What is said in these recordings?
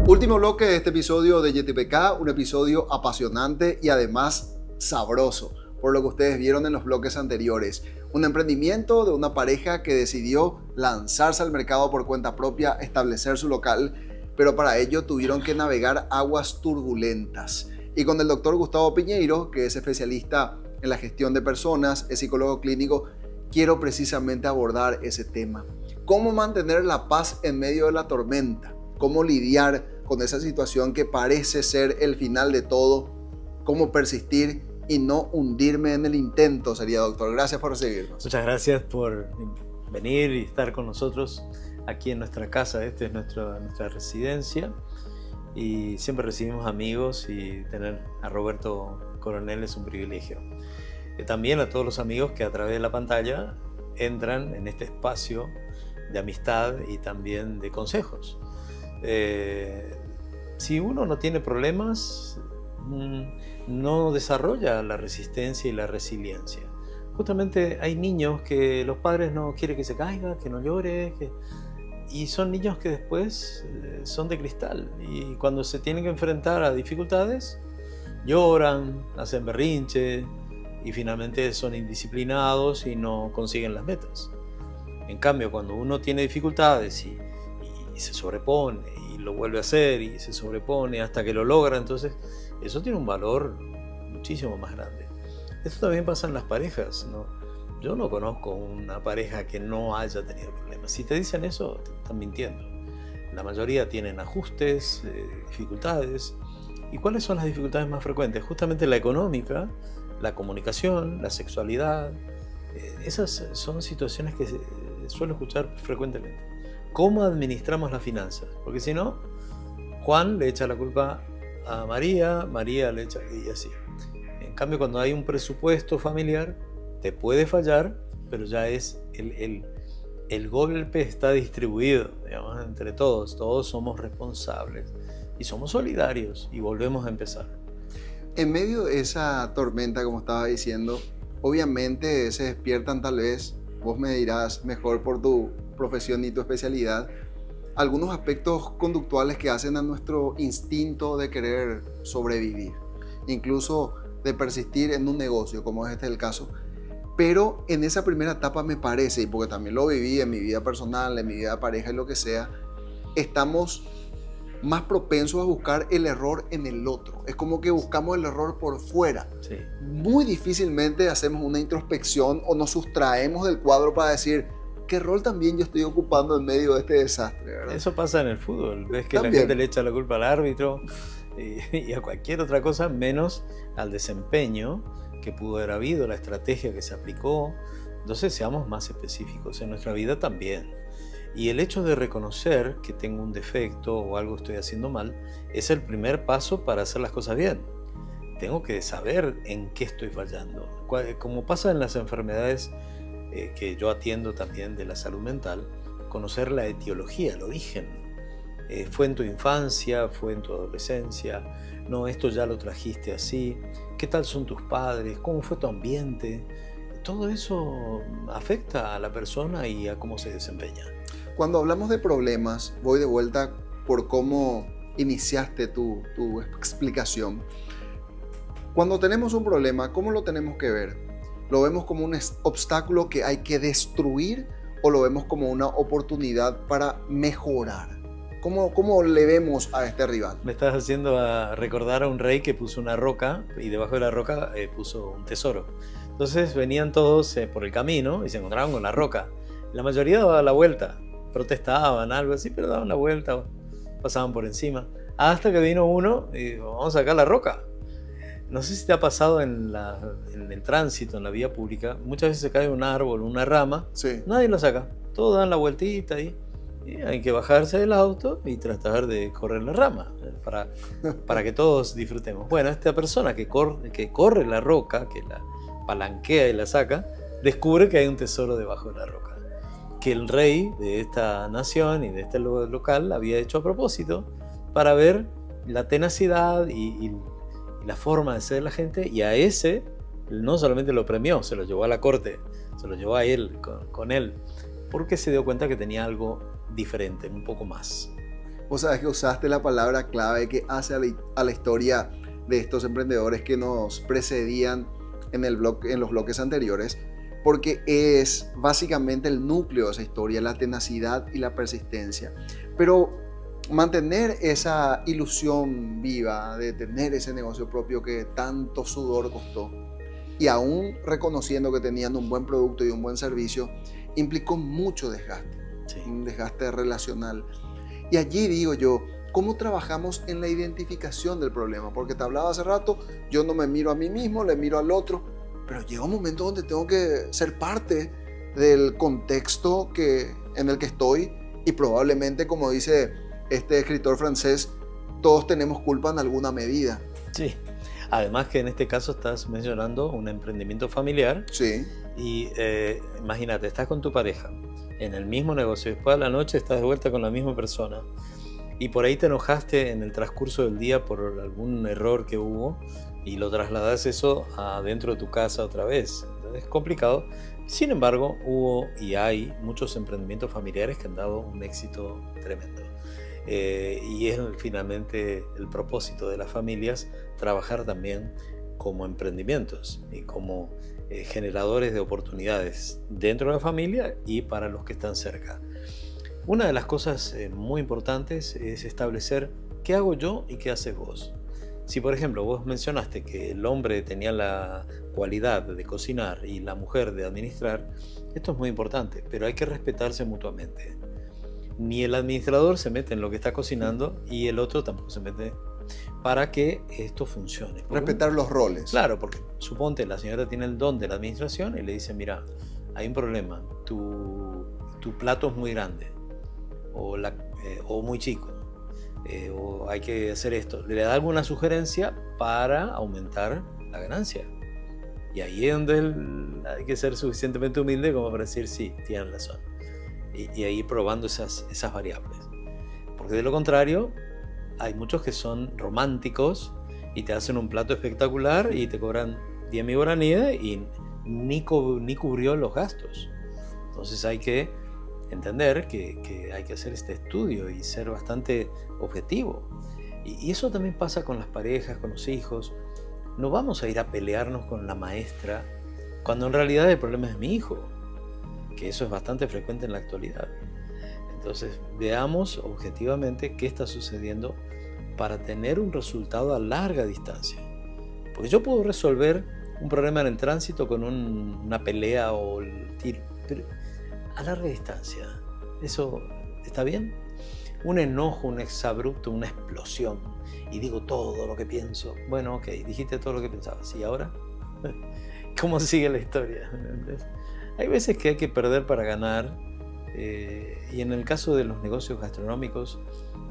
Último bloque de este episodio de YTPK, un episodio apasionante y además sabroso, por lo que ustedes vieron en los bloques anteriores. Un emprendimiento de una pareja que decidió lanzarse al mercado por cuenta propia, establecer su local, pero para ello tuvieron que navegar aguas turbulentas. Y con el doctor Gustavo Piñeiro, que es especialista en la gestión de personas, es psicólogo clínico, quiero precisamente abordar ese tema. ¿Cómo mantener la paz en medio de la tormenta? ¿Cómo lidiar con esa situación que parece ser el final de todo? ¿Cómo persistir y no hundirme en el intento? Sería, doctor. Gracias por recibirnos. Muchas gracias por venir y estar con nosotros aquí en nuestra casa. Esta es nuestra residencia y siempre recibimos amigos y tener a Roberto Coronel es un privilegio. También a todos los amigos que a través de la pantalla entran en este espacio de amistad y también de consejos. Si uno no tiene problemas, no desarrolla la resistencia y la resiliencia. Justamente hay niños que los padres no quieren que se caiga, que no llore, y son niños que después son de cristal y cuando se tienen que enfrentar a dificultades lloran, hacen berrinche y finalmente son indisciplinados y no consiguen las metas. En cambio, cuando uno tiene dificultades y se sobrepone y lo vuelve a hacer y se sobrepone hasta que lo logra, entonces eso tiene un valor muchísimo más grande. Esto también pasa en las parejas, ¿no? Yo no conozco una pareja que no haya tenido problemas. Si te dicen eso, te están mintiendo. La mayoría tienen ajustes, dificultades. ¿Y cuáles son las dificultades más frecuentes? Justamente la económica, la comunicación, la sexualidad. Esas son situaciones que suelo escuchar frecuentemente. ¿Cómo administramos las finanzas? Porque si no, Juan le echa la culpa a María, María le echa y así. En cambio, cuando hay un presupuesto familiar, te puede fallar, pero ya es el golpe está distribuido, digamos, entre todos. Todos somos responsables y somos solidarios y volvemos a empezar. En medio de esa tormenta, como estaba diciendo, obviamente se despiertan tal vez, vos me dirás mejor por tu profesión y tu especialidad, algunos aspectos conductuales que hacen a nuestro instinto de querer sobrevivir, incluso de persistir en un negocio, como es este el caso. Pero en esa primera etapa me parece, y porque también lo viví en mi vida personal, en mi vida de pareja y lo que sea, estamos más propensos a buscar el error en el otro. Es como que buscamos el error por fuera. Sí. Muy difícilmente hacemos una introspección o nos sustraemos del cuadro para decir qué rol también yo estoy ocupando en medio de este desastre, ¿verdad? Eso pasa en el fútbol. Ves que También la gente le echa la culpa al árbitro y a cualquier otra cosa, menos al desempeño que pudo haber habido, la estrategia que se aplicó. Entonces seamos más específicos en nuestra vida también. Y el hecho de reconocer que tengo un defecto o algo estoy haciendo mal es el primer paso para hacer las cosas bien. Tengo que saber en qué estoy fallando. Como pasa en las enfermedades que yo atiendo también de la salud mental, conocer la etiología, el origen. Fue en tu infancia, fue en tu adolescencia, no, esto ya lo trajiste así, ¿qué tal son tus padres? ¿Cómo fue tu ambiente? Todo eso afecta a la persona y a cómo se desempeña. Cuando hablamos de problemas, voy de vuelta por cómo iniciaste tu explicación. Cuando tenemos un problema, ¿cómo lo tenemos que ver? ¿Lo vemos como un obstáculo que hay que destruir o lo vemos como una oportunidad para mejorar? ¿Cómo le vemos a este rival? Me estás haciendo recordar a un rey que puso una roca y debajo de la roca puso un tesoro. Entonces venían todos por el camino y se encontraban con la roca. La mayoría daba la vuelta, protestaban, algo así, pero daban la vuelta, pasaban por encima. Hasta que vino uno y dijo, vamos a sacar la roca. No sé si te ha pasado en el tránsito, en la vía pública, muchas veces se cae un árbol, una rama, Sí. Nadie lo saca, todos dan la vueltita ahí. Y hay que bajarse del auto y tratar de correr la rama para que todos disfrutemos. Bueno, esta persona que corre la roca, que la palanquea y la saca, descubre que hay un tesoro debajo de la roca, que el rey de esta nación y de este local había hecho a propósito para ver la tenacidad y la forma de ser la gente, y a ese no solamente lo premió, se lo llevó a la corte, se lo llevó a él, con él, porque se dio cuenta que tenía algo diferente, un poco más. Vos sabés que usaste la palabra clave que hace a la historia de estos emprendedores que nos precedían en los bloques anteriores, porque es básicamente el núcleo de esa historia, la tenacidad y la persistencia. Pero mantener esa ilusión viva de tener ese negocio propio que tanto sudor costó, y aún reconociendo que tenían un buen producto y un buen servicio, implicó mucho desgaste, Sí. un desgaste relacional. Y allí digo yo, ¿cómo trabajamos en la identificación del problema? Porque te hablaba hace rato, yo no me miro a mí mismo, le miro al otro, pero llega un momento donde tengo que ser parte del contexto en el que estoy, y probablemente, como dice este escritor francés, todos tenemos culpa en alguna medida. Sí. Además que en este caso estás mencionando un emprendimiento familiar Sí, y imagínate, estás con tu pareja en el mismo negocio, después a la noche estás de vuelta con la misma persona y por ahí te enojaste en el transcurso del día por algún error que hubo y lo trasladas eso adentro de tu casa otra vez. Entonces es complicado. Sin embargo, hubo y hay muchos emprendimientos familiares que han dado un éxito tremendo. Y es finalmente el propósito de las familias trabajar también como emprendimientos y como generadores de oportunidades dentro de la familia y para los que están cerca. Una de las cosas muy importantes es establecer qué hago yo y qué haces vos. Si por ejemplo vos mencionaste que el hombre tenía la cualidad de cocinar y la mujer de administrar, esto es muy importante, pero hay que respetarse mutuamente. Ni el administrador se mete en lo que está cocinando y el otro tampoco se mete, para que esto funcione. respetar los roles. Claro, porque suponte la señora tiene el don de la administración y le dice, mira, hay un problema, tu plato es muy grande o muy chico, o hay que hacer esto. Le da alguna sugerencia para aumentar la ganancia. Y ahí es donde hay que ser suficientemente humilde como para decir, sí, tienen razón. Y ahí probando esas variables. Porque de lo contrario, hay muchos que son románticos y te hacen un plato espectacular y te cobran 10.000 guaraníes y ni cubrió los gastos. Entonces hay que entender que hay que hacer este estudio y ser bastante objetivo. Y eso también pasa con las parejas, con los hijos. No vamos a ir a pelearnos con la maestra cuando en realidad el problema es mi hijo, que eso es bastante frecuente en la actualidad. Entonces veamos objetivamente qué está sucediendo para tener un resultado a larga distancia. Porque yo puedo resolver un problema en el tránsito con una pelea o el tiro, pero a larga distancia, ¿eso está bien? Un enojo, un exabrupto, una explosión, y digo todo lo que pienso. Bueno, ok, dijiste todo lo que pensabas, ¿y ahora? ¿Cómo sigue la historia? ¿Entendés? Hay veces que hay que perder para ganar, y en el caso de los negocios gastronómicos,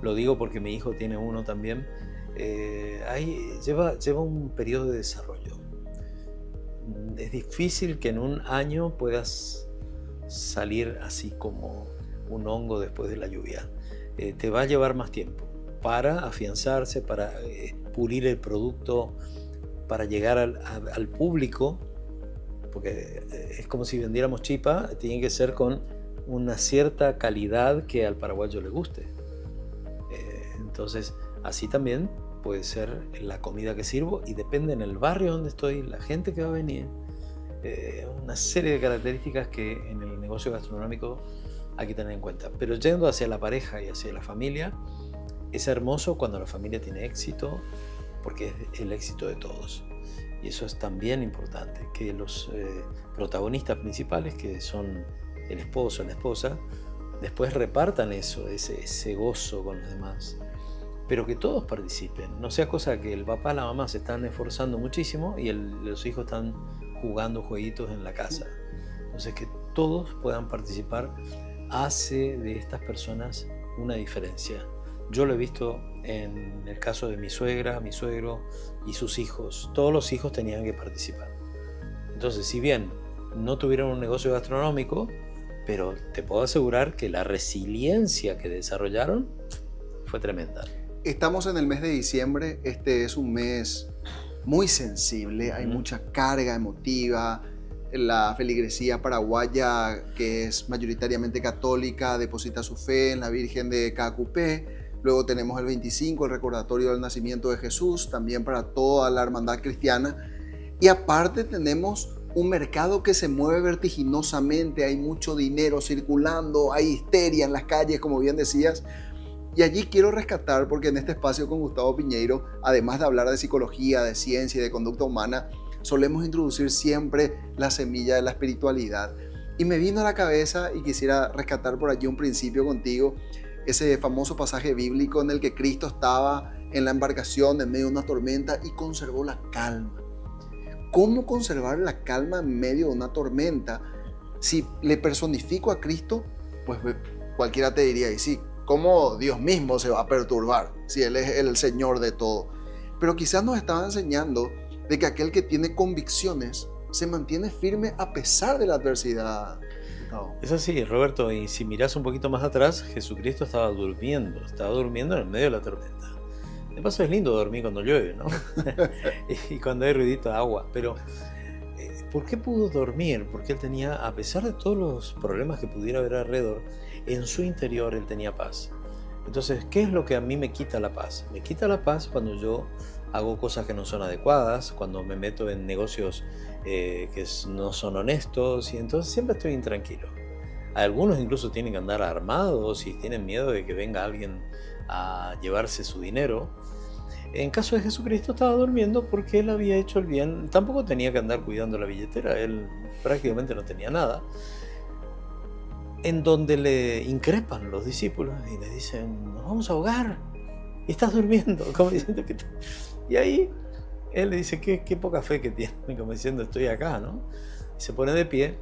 lo digo porque mi hijo tiene uno también, lleva un periodo de desarrollo. Es difícil que en un año puedas salir así como un hongo después de la lluvia. Te va a llevar más tiempo para afianzarse, para pulir el producto, para llegar al público, porque es como si vendiéramos chipa, tiene que ser con una cierta calidad que al paraguayo le guste. Entonces, así también puede ser la comida que sirvo y depende en el barrio donde estoy, la gente que va a venir, una serie de características que en el negocio gastronómico hay que tener en cuenta. Pero yendo hacia la pareja y hacia la familia, es hermoso cuando la familia tiene éxito, porque es el éxito de todos. Y eso es también importante, que los protagonistas principales, que son el esposo, la esposa, después repartan eso, ese gozo con los demás. Pero que todos participen, no sea cosa que el papá y la mamá se están esforzando muchísimo y los hijos están jugando jueguitos en la casa. Entonces que todos puedan participar hace de estas personas una diferencia. Yo lo he visto en el caso de mi suegra, mi suegro y sus hijos. Todos los hijos tenían que participar. Entonces, si bien no tuvieron un negocio gastronómico, pero te puedo asegurar que la resiliencia que desarrollaron fue tremenda. Estamos en el mes de diciembre, este es un mes muy sensible, hay mucha carga emotiva. La feligresía paraguaya, que es mayoritariamente católica, deposita su fe en la Virgen de Cacupé. Luego tenemos el 25, el recordatorio del nacimiento de Jesús, también para toda la hermandad cristiana. Y aparte tenemos un mercado que se mueve vertiginosamente, hay mucho dinero circulando, hay histeria en las calles, como bien decías. Y allí quiero rescatar, porque en este espacio con Gustavo Piñeiro, además de hablar de psicología, de ciencia y de conducta humana, solemos introducir siempre la semilla de la espiritualidad. Y me vino a la cabeza y quisiera rescatar por allí un principio contigo, ese famoso pasaje bíblico en el que Cristo estaba en la embarcación en medio de una tormenta y conservó la calma. ¿Cómo conservar la calma en medio de una tormenta? Si le personifico a Cristo, pues cualquiera te diría, y sí, ¿cómo Dios mismo se va a perturbar si Él es el Señor de todo? Pero quizás nos estaba enseñando de que aquel que tiene convicciones se mantiene firme a pesar de la adversidad. Es así, Roberto, y si miras un poquito más atrás, Jesucristo estaba durmiendo en el medio de la tormenta. De paso es lindo dormir cuando llueve, ¿no? Y cuando hay ruidito de agua, pero ¿por qué pudo dormir? Porque él tenía, a pesar de todos los problemas que pudiera haber alrededor, en su interior él tenía paz. Entonces, ¿qué es lo que a mí me quita la paz? Me quita la paz cuando yo hago cosas que no son adecuadas, cuando me meto en negocios que no son honestos, y entonces siempre estoy intranquilo. Algunos incluso tienen que andar armados y tienen miedo de que venga alguien a llevarse su dinero. En caso de Jesucristo estaba durmiendo porque él había hecho el bien. Tampoco tenía que andar cuidando la billetera, él prácticamente no tenía nada. En donde le increpan los discípulos y le dicen, nos vamos a ahogar y estás durmiendo, como diciendo que y ahí él le dice, qué poca fe que tiene, como diciendo, estoy acá, ¿no? Y se pone de pie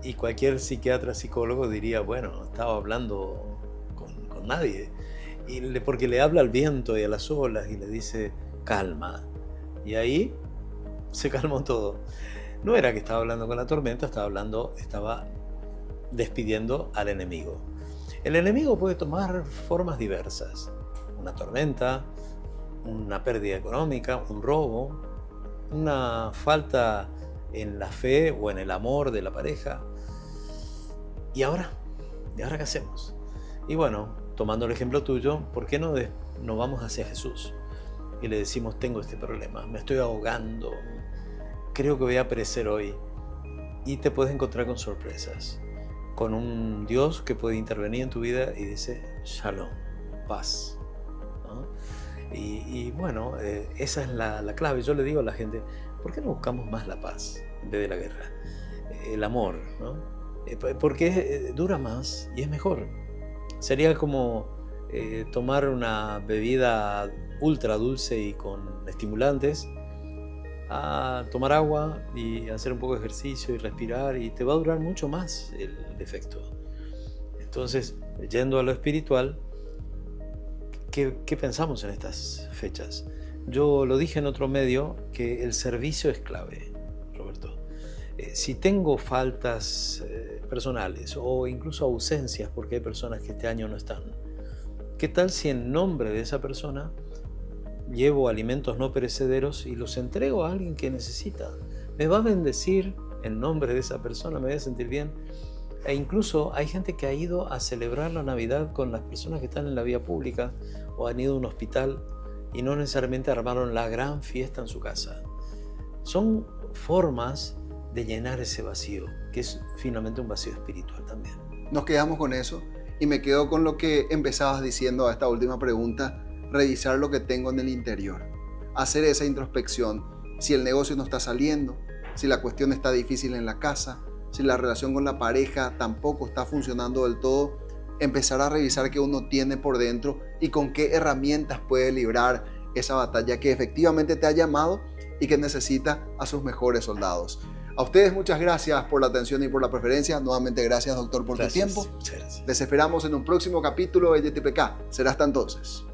y cualquier psiquiatra, psicólogo diría, bueno, estaba hablando con nadie, porque le habla al viento y a las olas y le dice, calma, y ahí se calmó todo. No era que estaba hablando con la tormenta, estaba despidiendo al enemigo. El enemigo puede tomar formas diversas, una tormenta, una pérdida económica, un robo, una falta en la fe o en el amor de la pareja. ¿Y ahora qué hacemos? Y bueno, tomando el ejemplo tuyo, ¿por qué no vamos hacia Jesús? Y le decimos, tengo este problema, me estoy ahogando, creo que voy a perecer hoy. Y te puedes encontrar con sorpresas, con un Dios que puede intervenir en tu vida y dice, Shalom, paz, ¿no? Y bueno, esa es la clave. Yo le digo a la gente, ¿por qué no buscamos más la paz en vez de la guerra? El amor, ¿no? Porque dura más y es mejor. Sería como tomar una bebida ultra dulce y con estimulantes, a tomar agua y hacer un poco de ejercicio y respirar, y te va a durar mucho más el efecto. Entonces, yendo a lo espiritual, ¿qué pensamos en estas fechas? Yo lo dije en otro medio, que el servicio es clave, Roberto. Si tengo faltas personales o incluso ausencias porque hay personas que este año no están, ¿qué tal si en nombre de esa persona llevo alimentos no perecederos y los entrego a alguien que necesita? Me va a bendecir en nombre de esa persona, me voy a sentir bien. E incluso hay gente que ha ido a celebrar la Navidad con las personas que están en la vía pública o han ido a un hospital y no necesariamente armaron la gran fiesta en su casa. Son formas de llenar ese vacío, que es finalmente un vacío espiritual también. Nos quedamos con eso y me quedo con lo que empezabas diciendo a esta última pregunta, revisar lo que tengo en el interior, hacer esa introspección, si el negocio no está saliendo, si la cuestión está difícil en la casa, si la relación con la pareja tampoco está funcionando del todo, empezar a revisar qué uno tiene por dentro y con qué herramientas puede librar esa batalla que efectivamente te ha llamado y que necesita a sus mejores soldados. A ustedes muchas gracias por la atención y por la preferencia. Nuevamente gracias, doctor, por tu tiempo. Muchas gracias. Les esperamos en un próximo capítulo de YTPK. Será hasta entonces.